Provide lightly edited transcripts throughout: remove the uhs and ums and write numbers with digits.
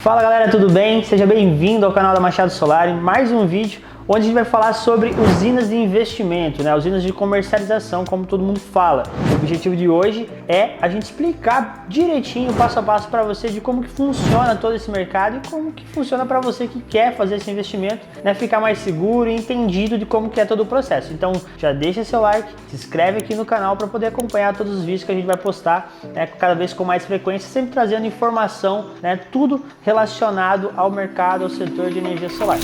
Fala galera, tudo bem? Seja bem-vindo ao canal da Machado Solar em mais um vídeo onde a gente vai falar sobre usinas de investimento, usinas de comercialização, como todo mundo fala. O objetivo de hoje é a gente explicar direitinho, passo a passo para você de como que funciona todo esse mercado e como que funciona para você que quer fazer esse investimento, ficar mais seguro e entendido de como que é todo o processo. Então já deixa seu like, se inscreve aqui no canal para poder acompanhar todos os vídeos que a gente vai postar, cada vez com mais frequência, sempre trazendo informação, tudo relacionado ao mercado, ao setor de energia solar.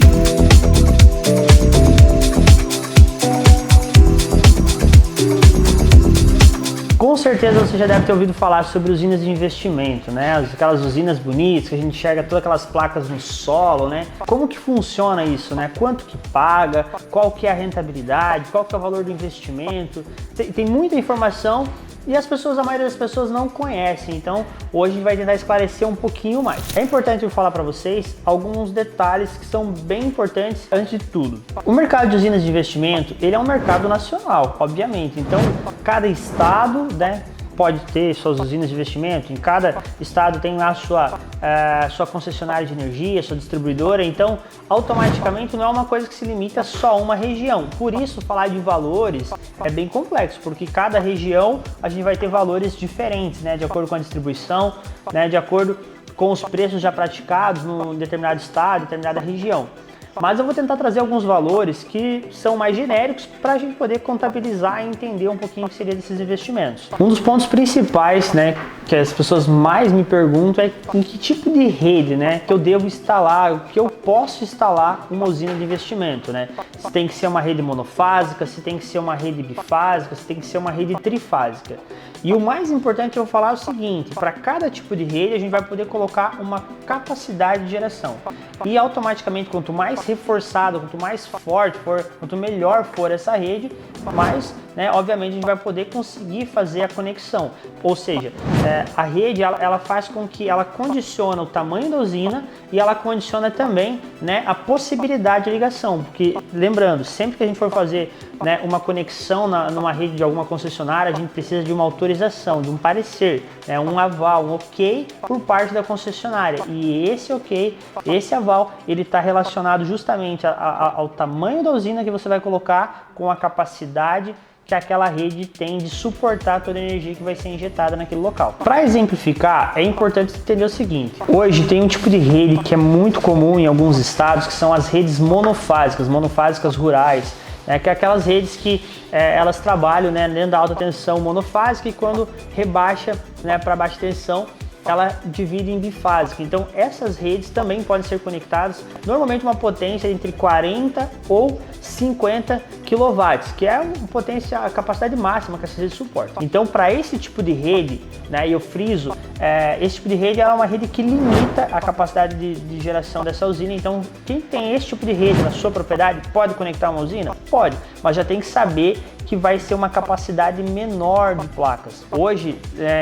Com certeza você já deve ter ouvido falar sobre usinas de investimento, aquelas usinas bonitas que a gente enxerga todas aquelas placas no solo, Como que funciona isso, Quanto que paga, qual que é a rentabilidade, qual que é o valor do investimento? Tem muita informação e a maioria das pessoas não conhecem, então hoje a gente vai tentar esclarecer um pouquinho mais. É importante eu falar para vocês alguns detalhes que são bem importantes antes de tudo. O mercado de usinas de investimento, ele é um mercado nacional, obviamente, então cada estado, pode ter suas usinas de investimento, em cada estado tem lá sua concessionária de energia, sua distribuidora, então automaticamente não é uma coisa que se limita só a uma região. Por isso falar de valores é bem complexo, porque cada região a gente vai ter valores diferentes, de acordo com a distribuição, de acordo com os preços já praticados num determinado estado, determinada região. Mas eu vou tentar trazer alguns valores que são mais genéricos para a gente poder contabilizar e entender um pouquinho o que seria desses investimentos. Um dos pontos principais, que as pessoas mais me perguntam é em que tipo de rede, que eu devo instalar, que eu posso instalar uma usina de investimento, Se tem que ser uma rede monofásica, se tem que ser uma rede bifásica, se tem que ser uma rede trifásica. E o mais importante eu vou falar é o seguinte: para cada tipo de rede a gente vai poder colocar uma capacidade de geração. E automaticamente, quanto mais reforçado, quanto mais forte for, quanto melhor for essa rede, mais, obviamente, a gente vai poder conseguir fazer a conexão. Ou seja, a rede ela faz com que ela condiciona o tamanho da usina e ela condiciona também, a possibilidade de ligação. Porque, lembrando, sempre que a gente for fazer uma conexão numa rede de alguma concessionária, a gente precisa de uma autorização, de um parecer, um aval, um ok por parte da concessionária. E esse ok, esse aval, ele está relacionado justamente ao tamanho da usina que você vai colocar com a capacidade que aquela rede tem de suportar toda a energia que vai ser injetada naquele local. Para exemplificar, é importante entender o seguinte: hoje tem um tipo de rede que é muito comum em alguns estados, que são as redes monofásicas rurais, que é aquelas redes que elas trabalham dentro da alta tensão monofásica e quando rebaixa para baixa tensão, ela divide em bifásica. Então essas redes também podem ser conectadas, normalmente uma potência entre 40 ou 50 kW, que é a capacidade máxima que essa rede suporta. Então para esse tipo de rede, eu friso, esse tipo de rede é uma rede que limita a capacidade de geração dessa usina. Então quem tem esse tipo de rede na sua propriedade pode conectar uma usina? Pode, mas já tem que saber que vai ser uma capacidade menor de placas. Hoje,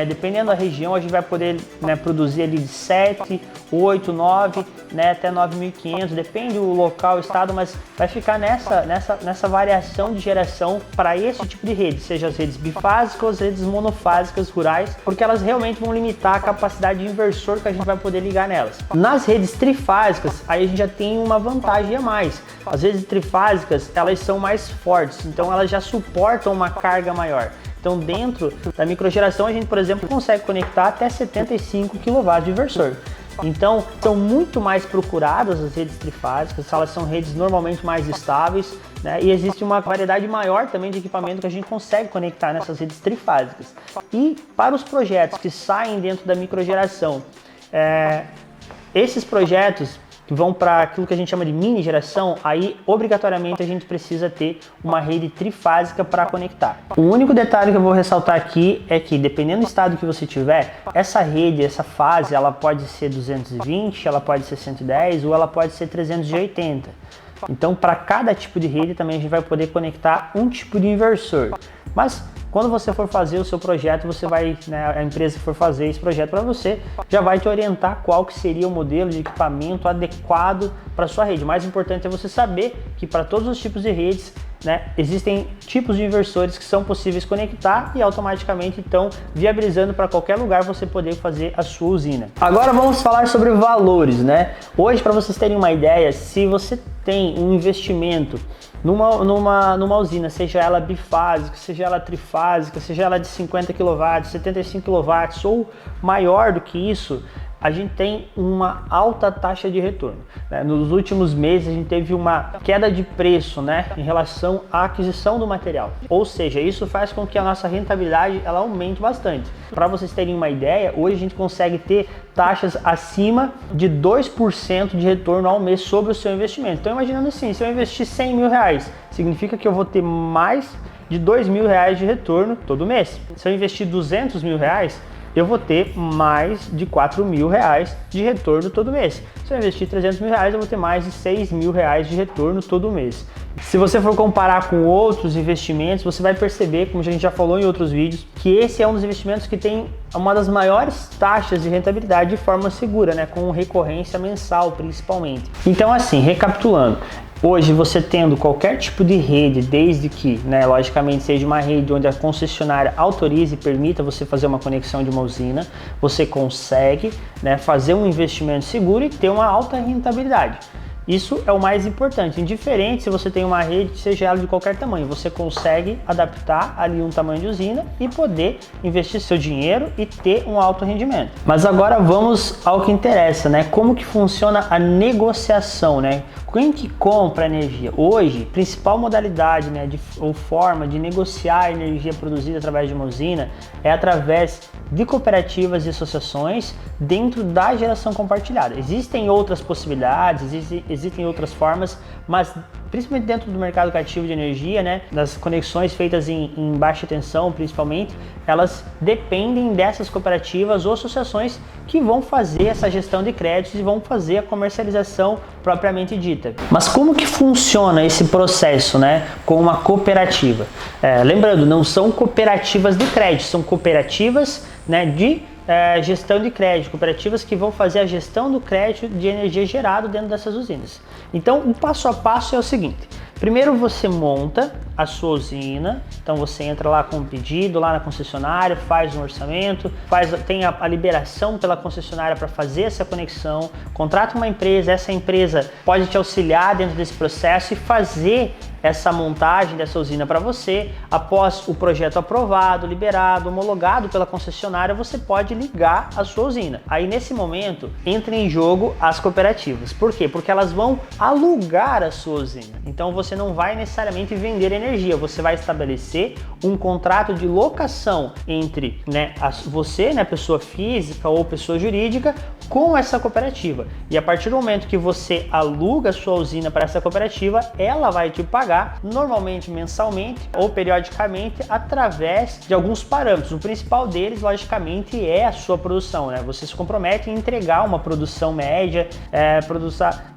dependendo da região, a gente vai poder produzir ali de 7, 8, 9, até 9.500, depende do local, estado, mas vai ficar nessa variação de geração para esse tipo de rede, seja as redes bifásicas ou as redes monofásicas rurais, porque elas realmente vão limitar a capacidade de inversor que a gente vai poder ligar nelas. Nas redes trifásicas, aí a gente já tem uma vantagem a mais. As redes trifásicas, elas são mais fortes, então elas já suportam uma carga maior. Então dentro da microgeração a gente, por exemplo, consegue conectar até 75 kW de inversor. Então são muito mais procuradas as redes trifásicas, elas são redes normalmente mais estáveis, e existe uma variedade maior também de equipamento que a gente consegue conectar nessas redes trifásicas. E para os projetos que saem dentro da microgeração, esses projetos que vão para aquilo que a gente chama de mini geração, aí obrigatoriamente a gente precisa ter uma rede trifásica para conectar. O único detalhe que eu vou ressaltar aqui é que, dependendo do estado que você tiver, essa rede, essa fase, ela pode ser 220, ela pode ser 110 ou ela pode ser 380. Então, para cada tipo de rede também a gente vai poder conectar um tipo de inversor. Mas quando você for fazer o seu projeto, você vai, a empresa que for fazer esse projeto para você, já vai te orientar qual que seria o modelo de equipamento adequado para sua rede. O mais importante é você saber que para todos os tipos de redes né, existem tipos de inversores que são possíveis conectar e automaticamente estão viabilizando para qualquer lugar você poder fazer a sua usina. Agora vamos falar sobre valores, né? Hoje, para vocês terem uma ideia, se você tem um investimento numa usina, seja ela bifásica, seja ela trifásica, seja ela de 50 kW, 75 kW ou maior do que isso, a gente tem uma alta taxa de retorno, né? Nos últimos meses a gente teve uma queda de preço, né, em relação à aquisição do material, ou seja, isso faz com que a nossa rentabilidade ela aumente bastante. Para vocês terem uma ideia, hoje a gente consegue ter taxas acima de 2% de retorno ao mês sobre o seu investimento. Então imaginando assim, se eu investir 100 mil reais, significa que eu vou ter mais de 2 mil reais de retorno todo mês. Se eu investir 200 mil reais, eu vou ter mais de 4 mil reais de retorno todo mês. Se eu investir 300 mil reais, eu vou ter mais de 6 mil reais de retorno todo mês. Se você for comparar com outros investimentos, você vai perceber, como a gente já falou em outros vídeos, que esse é um dos investimentos que tem uma das maiores taxas de rentabilidade de forma segura, né, com recorrência mensal principalmente. Então assim, recapitulando, hoje você tendo qualquer tipo de rede, desde que, né, logicamente seja uma rede onde a concessionária autorize e permita você fazer uma conexão de uma usina, você consegue, né, fazer um investimento seguro e ter uma alta rentabilidade. Isso é o mais importante, indiferente se você tem uma rede, seja ela de qualquer tamanho, você consegue adaptar ali um tamanho de usina e poder investir seu dinheiro e ter um alto rendimento. Mas agora vamos ao que interessa, né? Como que funciona a negociação, né? Quem que compra energia? Hoje, principal modalidade, né, ou forma de negociar a energia produzida através de uma usina é através de cooperativas e associações dentro da geração compartilhada. Existem outras possibilidades, existem outras formas, mas principalmente dentro do mercado cativo de energia, né, das conexões feitas em baixa tensão, principalmente, elas dependem dessas cooperativas ou associações que vão fazer essa gestão de créditos e vão fazer a comercialização propriamente dita. Mas como que funciona esse processo, né, com uma cooperativa? Lembrando, não são cooperativas de crédito, são cooperativas, né, de gestão de crédito, cooperativas que vão fazer a gestão do crédito de energia gerado dentro dessas usinas. Então, o passo a passo é o seguinte: primeiro você monta a sua usina, então você entra lá com um pedido lá na concessionária, faz um orçamento, tem a liberação pela concessionária para fazer essa conexão, contrata uma empresa, essa empresa pode te auxiliar dentro desse processo e fazer essa montagem dessa usina para você. Após o projeto aprovado, liberado, homologado pela concessionária, você pode ligar a sua usina. Aí nesse momento entra em jogo as cooperativas. Por quê? Porque elas vão alugar a sua usina. Então você não vai necessariamente vender energia, você vai estabelecer um contrato de locação entre, né, você, né, pessoa física ou pessoa jurídica, com essa cooperativa. E a partir do momento que você aluga a sua usina para essa cooperativa, ela vai te pagar normalmente mensalmente ou periodicamente através de alguns parâmetros. O principal deles, logicamente, é a sua produção, né? Você se compromete em entregar uma produção média,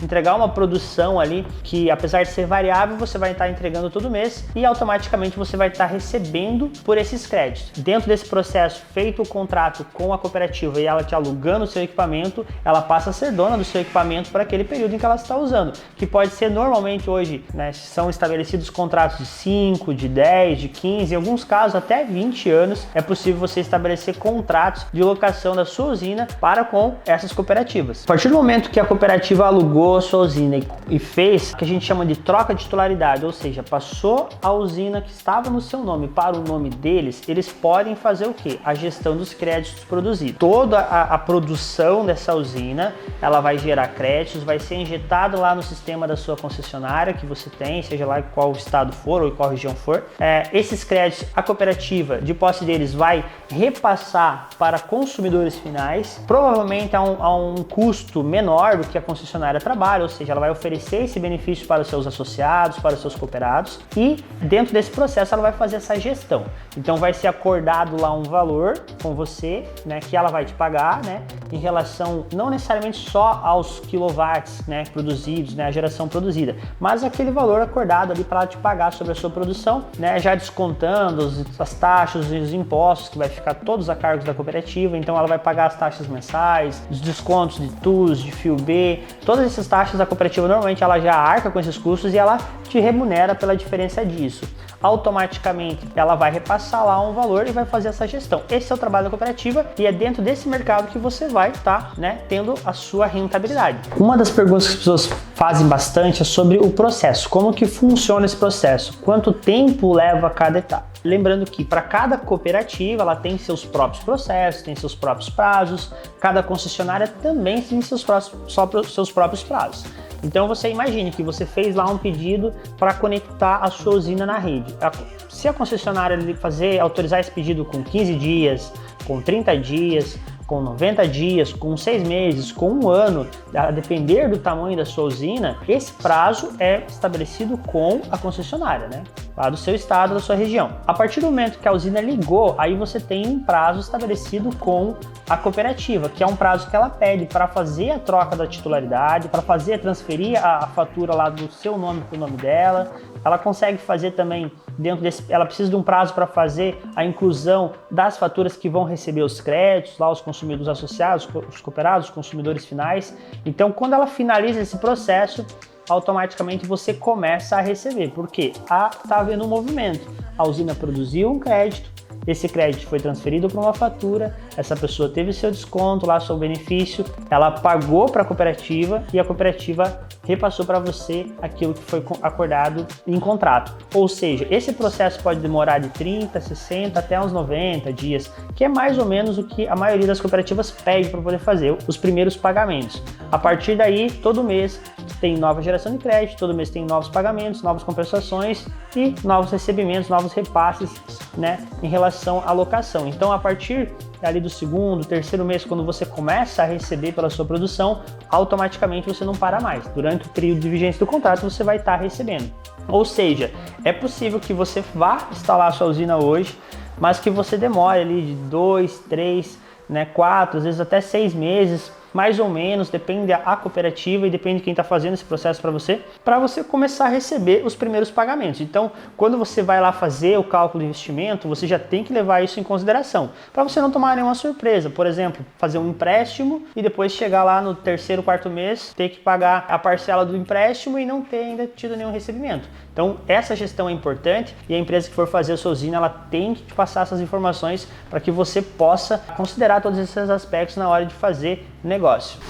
entregar uma produção ali que, apesar de ser variável, você vai estar entregando todo mês e automaticamente você vai estar recebendo por esses créditos. Dentro desse processo, feito o contrato com a cooperativa e ela te alugando o seu equipamento, ela passa a ser dona do seu equipamento para aquele período em que ela está usando, que pode ser normalmente hoje, né, são estabelecidos contratos de 5, de 10, de 15, em alguns casos até 20 anos é possível você estabelecer contratos de locação da sua usina para com essas cooperativas. A partir do momento que a cooperativa alugou a sua usina e fez o que a gente chama de troca de titularidade, ou seja, passou a usina que estava no seu nome para o nome deles, eles podem fazer o quê? A gestão dos créditos produzidos. Toda a produção dessa usina, ela vai gerar créditos, vai ser injetado lá no sistema da sua concessionária que você tem, seja lá qual estado for ou qual região for. Esses créditos, a cooperativa, de posse deles, vai repassar para consumidores finais, provavelmente a um custo menor do que a concessionária trabalha, ou seja, ela vai oferecer esse benefício para os seus associados, para os seus cooperados, e dentro desse processo ela vai fazer essa gestão. Então vai ser acordado lá um valor com você, né, que ela vai te pagar, né, em relação relação não necessariamente só aos quilowatts, né, produzidos, né, a geração produzida, mas aquele valor acordado ali para ela te pagar sobre a sua produção, né, já descontando as taxas e os impostos que vai ficar todos a cargo da cooperativa. Então ela vai pagar as taxas mensais, os descontos de TUS, de FIUB, todas essas taxas a cooperativa normalmente ela já arca com esses custos e ela te remunera pela diferença disso. Automaticamente ela vai repassar lá um valor e vai fazer essa gestão. Esse é o trabalho da cooperativa e é dentro desse mercado que você vai estar, né, tendo a sua rentabilidade. Uma das perguntas que as pessoas fazem bastante é sobre o processo, como que funciona esse processo, quanto tempo leva cada etapa. Lembrando que para cada cooperativa ela tem seus próprios processos, tem seus próprios prazos, cada concessionária também tem seus próprios prazos. Então você imagine que você fez lá um pedido para conectar a sua usina na rede. Se a concessionária autorizar esse pedido com 15 dias, com 30 dias, com 90 dias, com 6 meses, com um ano, a depender do tamanho da sua usina, esse prazo é estabelecido com a concessionária, né? Lá do seu estado, da sua região. A partir do momento que a usina ligou, aí você tem um prazo estabelecido com a cooperativa, que é um prazo que ela pede para fazer a troca da titularidade, para transferir a fatura lá do seu nome para o nome dela. Ela consegue fazer também, ela precisa de um prazo para fazer a inclusão das faturas que vão receber os créditos, lá os consumidores associados, os cooperados, os consumidores finais. Então, quando ela finaliza esse processo, automaticamente você começa a receber, porque está havendo um movimento. A usina produziu um crédito, esse crédito foi transferido para uma fatura, essa pessoa teve seu desconto lá, seu benefício, ela pagou para a cooperativa e a cooperativa repassou para você aquilo que foi acordado em contrato. Ou seja, esse processo pode demorar de 30, 60 até uns 90 dias, que é mais ou menos o que a maioria das cooperativas pede para poder fazer os primeiros pagamentos. A partir daí, todo mês tem nova geração de crédito, todo mês tem novos pagamentos, novas compensações e novos recebimentos, novos repasses, né, em relação à locação. Então, a partir ali do segundo, terceiro mês, quando você começa a receber pela sua produção, automaticamente você não para mais. Durante o período de vigência do contrato, você vai estar recebendo. Ou seja, é possível que você vá instalar a sua usina hoje, mas que você demore ali de 2, 3, 4, às vezes até 6 meses, mais ou menos, depende da cooperativa e depende de quem está fazendo esse processo para você começar a receber os primeiros pagamentos. Então, quando você vai lá fazer o cálculo de investimento, você já tem que levar isso em consideração, para você não tomar nenhuma surpresa. Por exemplo, fazer um empréstimo e depois chegar lá no terceiro, quarto mês, ter que pagar a parcela do empréstimo e não ter ainda tido nenhum recebimento. Então, essa gestão é importante e a empresa que for fazer a sua usina, ela tem que te passar essas informações para que você possa considerar todos esses aspectos na hora de fazer negócio.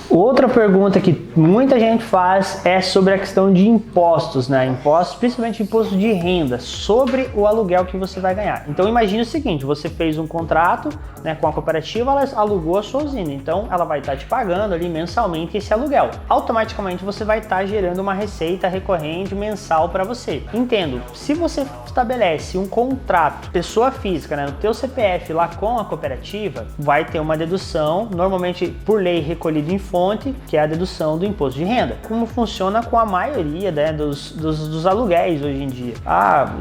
Outra pergunta que muita gente faz é sobre a questão de impostos, né? Impostos, principalmente imposto de renda, sobre o aluguel que você vai ganhar. Então, imagine o seguinte, você fez um contrato, né, com a cooperativa, ela alugou a sua usina, então ela vai estar te pagando ali mensalmente esse aluguel. Automaticamente você vai estar gerando uma receita recorrente mensal para você. Entendo, se você estabelece um contrato, pessoa física, né, no teu CPF lá com a cooperativa, vai ter uma dedução, normalmente por lei recolhida em fonte, que é a dedução do imposto de renda. Como funciona com a maioria, né, dos aluguéis hoje em dia.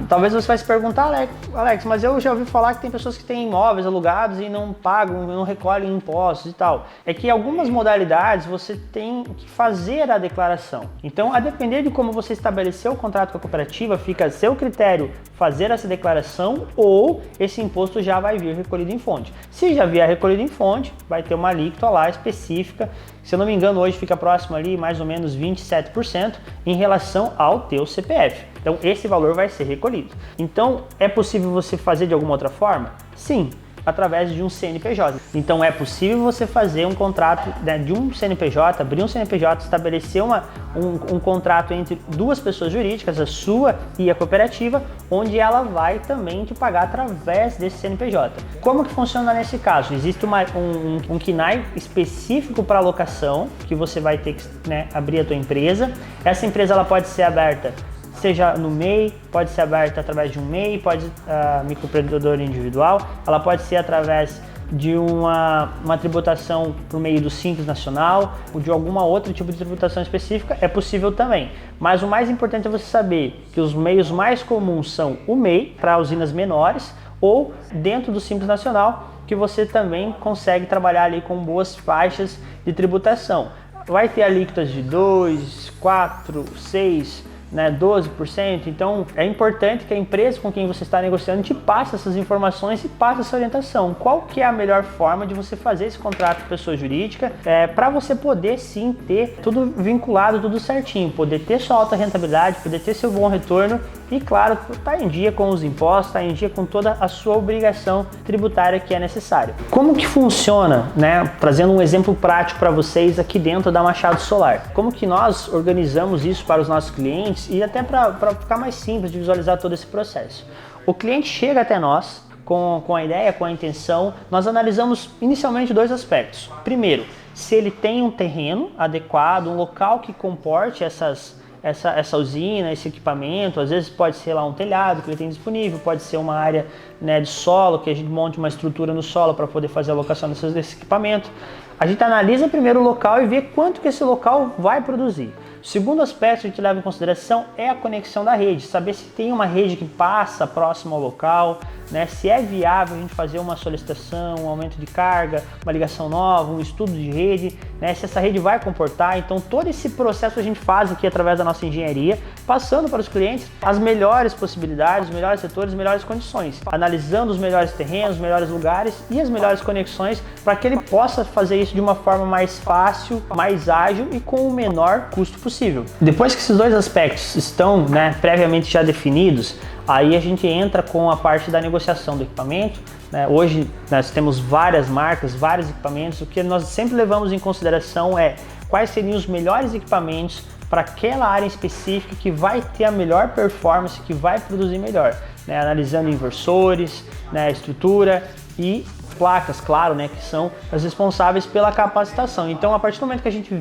Talvez você vai se perguntar, Alex, mas eu já ouvi falar que tem pessoas que têm imóveis alugados e não pagam, não recolhem impostos e tal. É que algumas modalidades você tem que fazer a declaração. Então, a depender de como você estabeleceu o contrato com a cooperativa, fica a seu critério fazer essa declaração ou esse imposto já vai vir recolhido em fonte. Se já vier recolhido em fonte, vai ter uma alíquota lá específica, se eu não me engano hoje fica próximo ali mais ou menos 27% em relação ao teu CPF. Então esse valor vai ser recolhido. Então é possível você fazer de alguma outra forma? Sim, através de um CNPJ. Então é possível você fazer um contrato, né, de um CNPJ, abrir um CNPJ, estabelecer um contrato entre duas pessoas jurídicas, a sua e a cooperativa, onde ela vai também te pagar através desse CNPJ. Como que funciona nesse caso? Existe um KNAI específico para alocação, que você vai ter que, né, abrir a tua empresa. Essa empresa ela pode ser aberta seja no MEI, pode ser aberta através de um MEI, pode microempreendedor individual, ela pode ser através de uma tributação por meio do Simples Nacional ou de alguma outra tipo de tributação específica, é possível também. Mas o mais importante é você saber que os meios mais comuns são o MEI para usinas menores ou dentro do Simples Nacional que você também consegue trabalhar ali com boas faixas de tributação. Vai ter alíquotas de 2, 4, 6, 12%, então é importante que a empresa com quem você está negociando te passe essas informações e passe essa orientação. Qual que é a melhor forma de você fazer esse contrato com pessoa jurídica para você poder sim ter tudo vinculado, tudo certinho, poder ter sua alta rentabilidade, poder ter seu bom retorno e, claro, estar em dia com os impostos, estar em dia com toda a sua obrigação tributária que é necessário. Como que funciona, trazendo um exemplo prático para vocês aqui dentro da Machado Solar. Como que nós organizamos isso para os nossos clientes e até para ficar mais simples de visualizar todo esse processo. O cliente chega até nós com a ideia, com a intenção, nós analisamos inicialmente 2 aspectos. Primeiro, se ele tem um terreno adequado, um local que comporte essa usina, esse equipamento. Às vezes pode ser lá um telhado que ele tem disponível, pode ser uma área de solo, que a gente monte uma estrutura no solo para poder fazer a alocação desse equipamento. A gente analisa primeiro o local e vê quanto que esse local vai produzir. O segundo aspecto que a gente leva em consideração é a conexão da rede, saber se tem uma rede que passa próximo ao local, se é viável a gente fazer uma solicitação, um aumento de carga, uma ligação nova, um estudo de rede, se essa rede vai comportar. Então todo esse processo a gente faz aqui através da nossa engenharia, passando para os clientes as melhores possibilidades, os melhores setores, as melhores condições, analisando os melhores terrenos, os melhores lugares e as melhores conexões para que ele possa fazer isso de uma forma mais fácil, mais ágil e com o menor custo possível. Depois que esses 2 aspectos estão previamente já definidos, aí a gente entra com a parte da negociação do equipamento. Hoje nós temos várias marcas, vários equipamentos. O que nós sempre levamos em consideração é quais seriam os melhores equipamentos para aquela área específica que vai ter a melhor performance, que vai produzir melhor, analisando inversores, estrutura e placas, claro, que são as responsáveis pela capacitação. Então, a partir do momento que a gente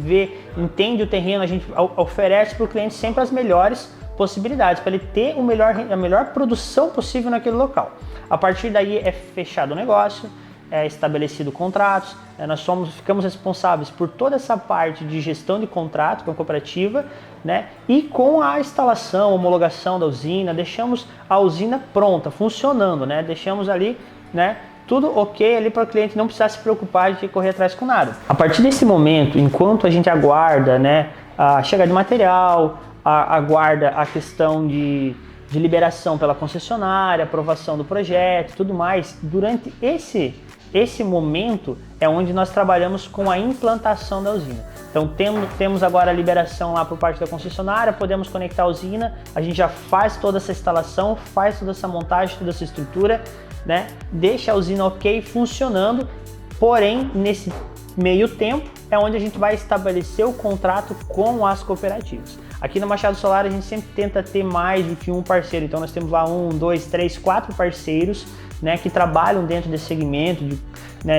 entende o terreno, a gente oferece para o cliente sempre as melhores possibilidades para ele ter a melhor produção possível naquele local. A partir daí é fechado o negócio, é estabelecido contratos, nós ficamos responsáveis por toda essa parte de gestão de contrato com a cooperativa, e com a instalação, homologação da usina, deixamos a usina pronta, funcionando, deixamos ali, tudo ok ali para o cliente não precisar se preocupar de correr atrás com nada. A partir desse momento, enquanto a gente aguarda a chegada de material, aguarda a questão de liberação pela concessionária, aprovação do projeto e tudo mais, durante esse momento é onde nós trabalhamos com a implantação da usina. Então temos agora a liberação lá por parte da concessionária, podemos conectar a usina, a gente já faz toda essa instalação, faz toda essa montagem, toda essa estrutura, deixa a usina ok, funcionando, porém nesse meio tempo é onde a gente vai estabelecer o contrato com as cooperativas. Aqui na Machado Solar a gente sempre tenta ter mais do que um parceiro, então nós temos lá 1, 2, 3, 4 parceiros que trabalham dentro desse segmento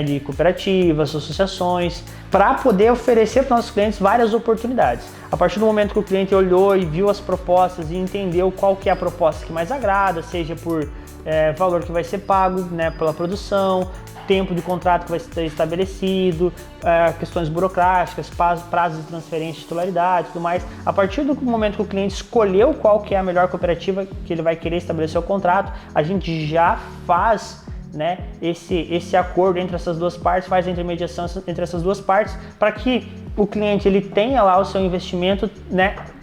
de cooperativas, associações, para poder oferecer para os nossos clientes várias oportunidades. A partir do momento que o cliente olhou e viu as propostas e entendeu qual que é a proposta que mais agrada, seja por valor que vai ser pago pela produção, tempo de contrato que vai ser estabelecido, questões burocráticas, prazos de transferência de titularidade e tudo mais. A partir do momento que o cliente escolheu qual que é a melhor cooperativa que ele vai querer estabelecer o contrato, a gente já faz esse acordo entre essas duas partes, faz a intermediação entre essas duas partes, para que o cliente ele tenha lá o seu investimento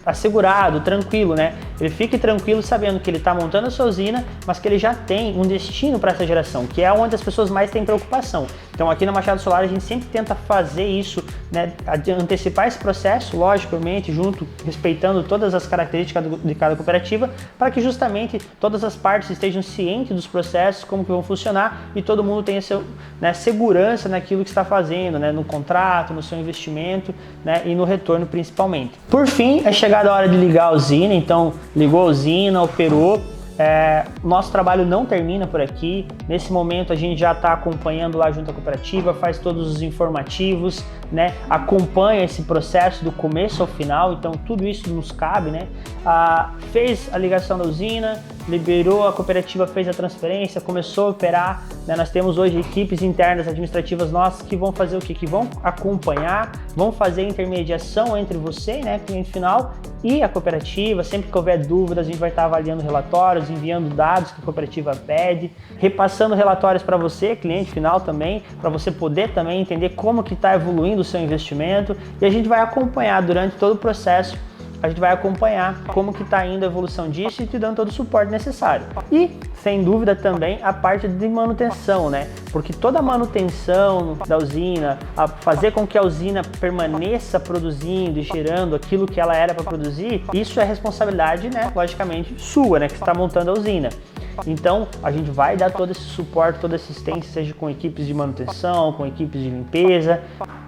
assegurado, tranquilo, ele fique tranquilo sabendo que ele está montando a sua usina, mas que ele já tem um destino para essa geração, que é onde as pessoas mais têm preocupação. Então aqui na Machado Solar a gente sempre tenta fazer isso, antecipar esse processo, logicamente, respeitando todas as características de cada cooperativa, para que justamente todas as partes estejam cientes dos processos, como que vão funcionar, e todo mundo tenha segurança naquilo que está fazendo, no contrato, no seu investimento, e no retorno principalmente. Por fim, é chegada a hora de ligar a usina, então ligou a usina, operou. Nosso trabalho não termina por aqui. Nesse momento a gente já está acompanhando lá junto à cooperativa, faz todos os informativos, acompanha esse processo do começo ao final, então tudo isso nos cabe, fez a ligação da usina, liberou, a cooperativa fez a transferência, começou a operar, né? Nós temos hoje equipes internas administrativas nossas que vão fazer o quê? Que vão acompanhar, vão fazer intermediação entre você, né, cliente final, e a cooperativa. Sempre que houver dúvidas, a gente vai estar avaliando relatórios, enviando dados que a cooperativa pede, repassando relatórios para você, cliente final também, para você poder também entender como que está evoluindo o seu investimento, e a gente vai acompanhar durante todo o processo. A gente vai acompanhar como que está indo a evolução disso e te dando todo o suporte necessário. E, sem dúvida, também a parte de manutenção, né? Porque toda a manutenção da usina, a fazer com que a usina permaneça produzindo e gerando aquilo que ela era para produzir, isso é responsabilidade, né? Logicamente, sua, né? Que está montando a usina. Então, a gente vai dar todo esse suporte, toda assistência, seja com equipes de manutenção, com equipes de limpeza,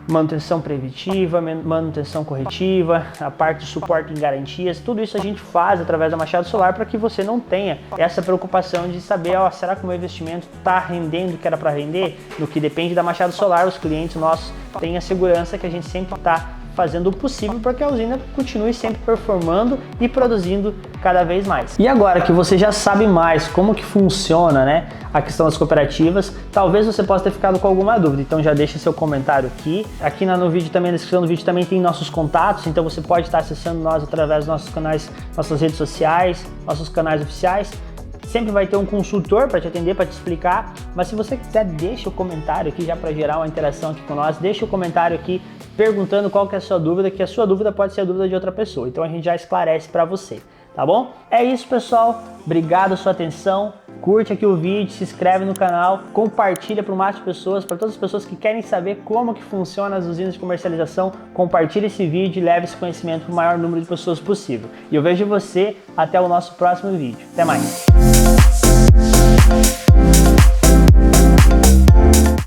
manutenção preventiva, manutenção corretiva, a parte de suporte em garantias, tudo isso a gente faz através da Machado Solar para que você não tenha essa preocupação de saber, ó, será que o meu investimento está rendendo o que era para render? No que depende da Machado Solar, os clientes nossos têm a segurança que a gente sempre está fazendo o possível para que a usina continue sempre performando e produzindo cada vez mais. E agora que você já sabe mais como que funciona, né, a questão das cooperativas, talvez você possa ter ficado com alguma dúvida, então já deixa seu comentário aqui. Aqui no vídeo também, na descrição do vídeo também tem nossos contatos, então você pode estar acessando nós através dos nossos canais, nossas redes sociais, nossos canais oficiais. Sempre vai ter um consultor para te atender, para te explicar, mas se você quiser, deixa o comentário aqui já para gerar uma interação aqui com nós, deixa o comentário aqui perguntando qual que é a sua dúvida, que a sua dúvida pode ser a dúvida de outra pessoa, então a gente já esclarece para você, tá bom? É isso, pessoal, obrigado pela sua atenção, curte aqui o vídeo, se inscreve no canal, compartilha para o máximo de pessoas, para todas as pessoas que querem saber como que funcionam as usinas de comercialização, compartilha esse vídeo e leve esse conhecimento para o maior número de pessoas possível. E eu vejo você até o nosso próximo vídeo. Até mais!